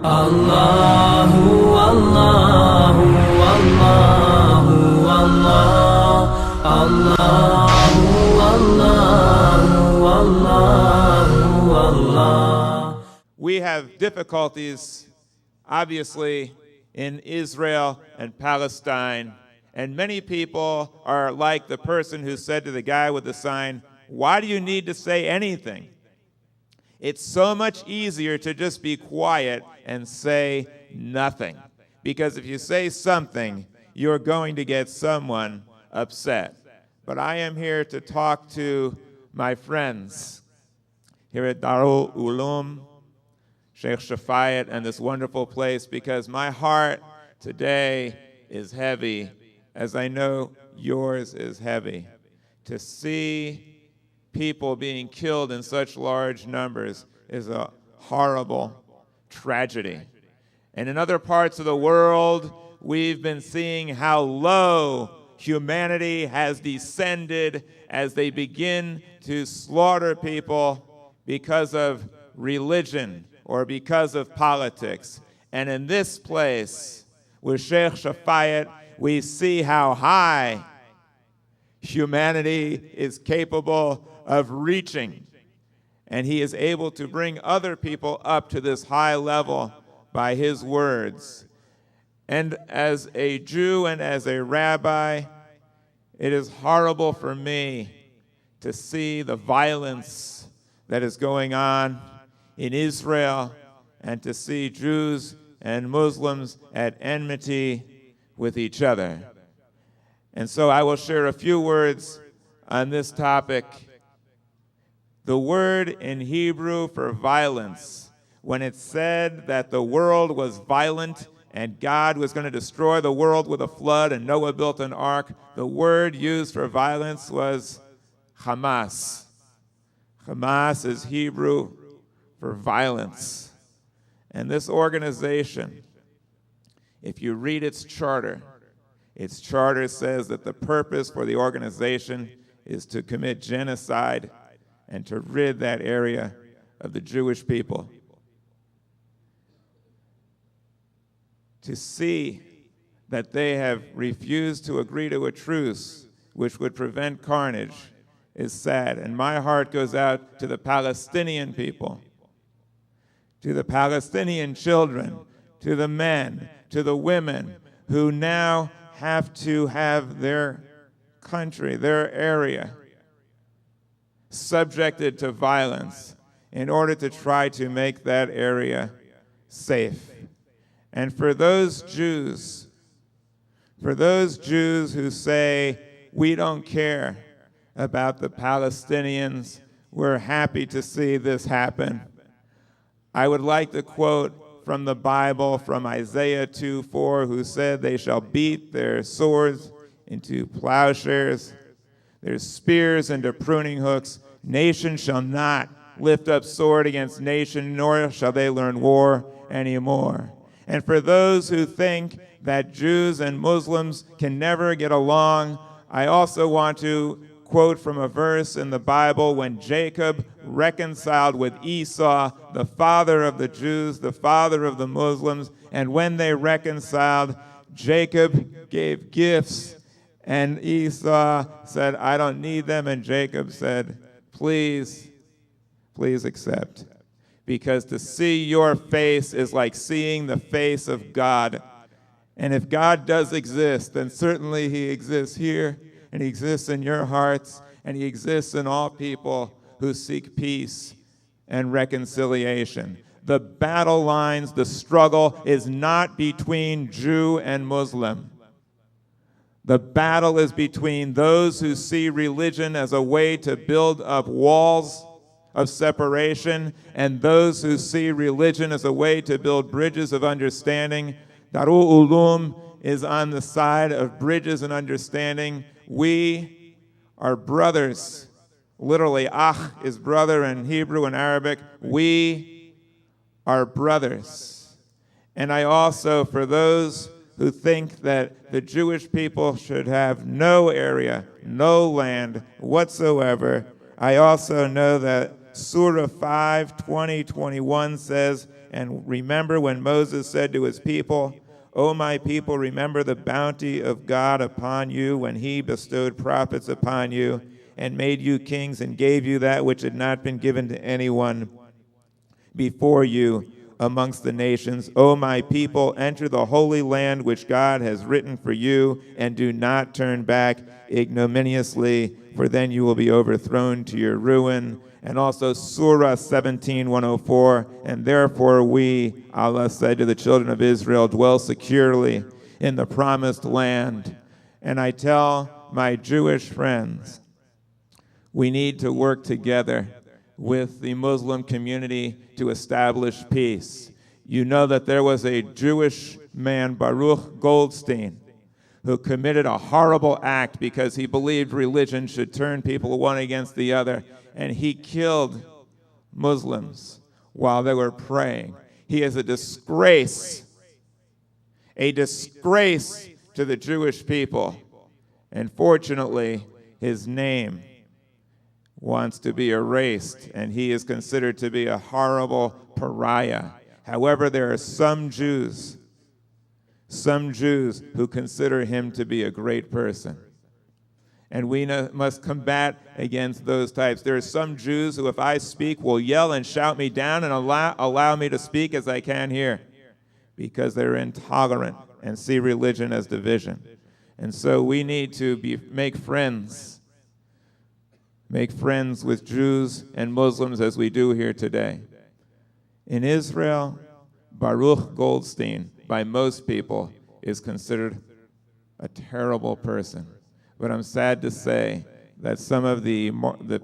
Allahu, Allahu, Allahu, Allah. Allahu, Allahu, Allahu, Allah. We have difficulties, obviously, in Israel and Palestine, and many people are like the person who said to the guy with the sign, "Why do you need to say anything?" It's so much easier to just be quiet and say nothing, because if you say something, you're going to get someone upset. But I am here to talk to my friends here at Darul, Uloom, Sheikh Shafayat, and this wonderful place, because my heart today is heavy, as I know yours is heavy. To see people being killed in such large numbers is a horrible tragedy. And in other parts of the world, we've been seeing how low humanity has descended as they begin to slaughter people because of religion or because of politics. And in this place, with Sheikh Shafayat, we see how high humanity is capable of reaching. And he is able to bring other people up to this high level by his words. And as a Jew and as a rabbi, it is horrible for me to see the violence that is going on in Israel and to see Jews and Muslims at enmity with each other. And so I will share a few words on this topic. The word in Hebrew for violence, when it said that the world was violent and God was going to destroy the world with a flood and Noah built an ark, the word used for violence was Hamas. Hamas is Hebrew for violence. And this organization, if you read its charter says that the purpose for the organization is to commit genocide and to rid that area of the Jewish people. To see that they have refused to agree to a truce which would prevent carnage is sad. And my heart goes out to the Palestinian people, to the Palestinian children, to the men, to the women who now have to have their country, their area, subjected to violence in order to try to make that area safe. And for those Jews who say, we don't care about the Palestinians, we're happy to see this happen, I would like to quote from the Bible, from Isaiah 2:4, who said, they shall beat their swords into plowshares, their spears into pruning hooks. Nation shall not lift up sword against nation, nor shall they learn war anymore. And for those who think that Jews and Muslims can never get along, I also want to quote from a verse in the Bible when Jacob reconciled with Esau, the father of the Jews, the father of the Muslims, and when they reconciled, Jacob gave gifts, and Esau said, I don't need them, and Jacob said, please accept. Because to see your face is like seeing the face of God. And if God does exist, then certainly he exists here, and he exists in your hearts, and he exists in all people who seek peace and reconciliation. The battle lines, the struggle is not between Jew and Muslim. The battle is between those who see religion as a way to build up walls of separation and those who see religion as a way to build bridges of understanding. Darul Uloom is on the side of bridges and understanding. We are brothers. Literally, akh is brother in Hebrew and Arabic. We are brothers. And I also, for those who think that the Jewish people should have no area, no land whatsoever, I also know that Surah 5:20-21 says, And remember when Moses said to his people, O my people, remember the bounty of God upon you when he bestowed prophets upon you and made you kings and gave you that which had not been given to anyone before you amongst the nations. O my people, enter the holy land which God has written for you, and do not turn back ignominiously, for then you will be overthrown to your ruin. And also Surah 17:104, and therefore we, Allah said to the children of Israel, dwell securely in the promised land. And I tell my Jewish friends, we need to work together with the Muslim community to establish peace. You know that there was a Jewish man, Baruch Goldstein, who committed a horrible act because he believed religion should turn people one against the other, and he killed Muslims while they were praying. He is a disgrace to the Jewish people. And fortunately, his name wants to be erased, and he is considered to be a horrible pariah. However, there are some Jews who consider him to be a great person. And we must combat against those types. There are some Jews who, if I speak, will yell and shout me down and allow me to speak as I can here, because they're intolerant and see religion as division. And so we need to make friends with Jews and Muslims as we do here today. In Israel, Baruch Goldstein, by most people, is considered a terrible person. But I'm sad to say that some of the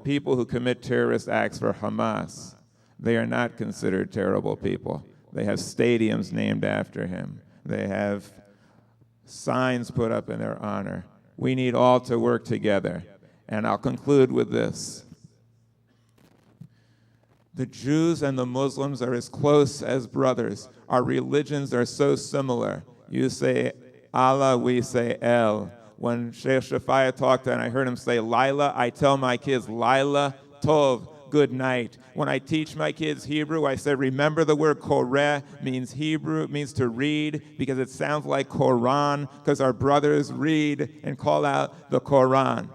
people who commit terrorist acts for Hamas, they are not considered terrible people. They have stadiums named after him. They have signs put up in their honor. We need all to work together. And I'll conclude with this. The Jews and the Muslims are as close as brothers. Our religions are so similar. You say Allah, we say El. When Sheikh Shafaya talked and I heard him say Laila, I tell my kids Laila Tov, good night. When I teach my kids Hebrew, I say remember the word Koreh means Hebrew, it means to read, because it sounds like Quran, because our brothers read and call out the Quran.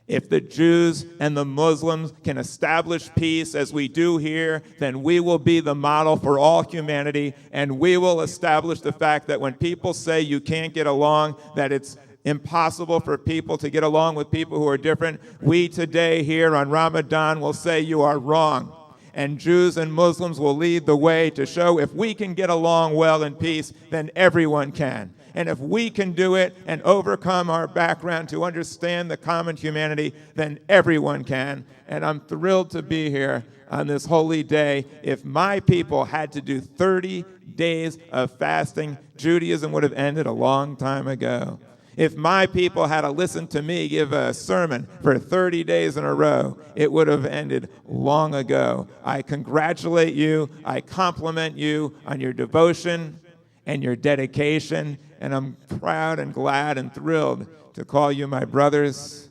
If the Jews and the Muslims can establish peace as we do here, then we will be the model for all humanity, and we will establish the fact that when people say you can't get along, that it's impossible for people to get along with people who are different, we today here on Ramadan will say you are wrong. And Jews and Muslims will lead the way to show if we can get along well in peace, then everyone can. And if we can do it and overcome our background to understand the common humanity, then everyone can. And I'm thrilled to be here on this holy day. If my people had to do 30 days of fasting, Judaism would have ended a long time ago. If my people had to listen to me give a sermon for 30 days in a row, it would have ended long ago. I congratulate you. I compliment you on your devotion and your dedication. And I'm proud and glad and thrilled to call you my brothers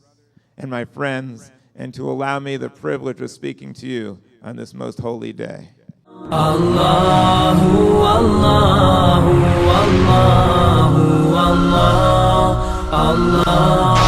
and my friends, and to allow me the privilege of speaking to you on this most holy day. Allahu, Allahu, Allahu, Allah, Allah.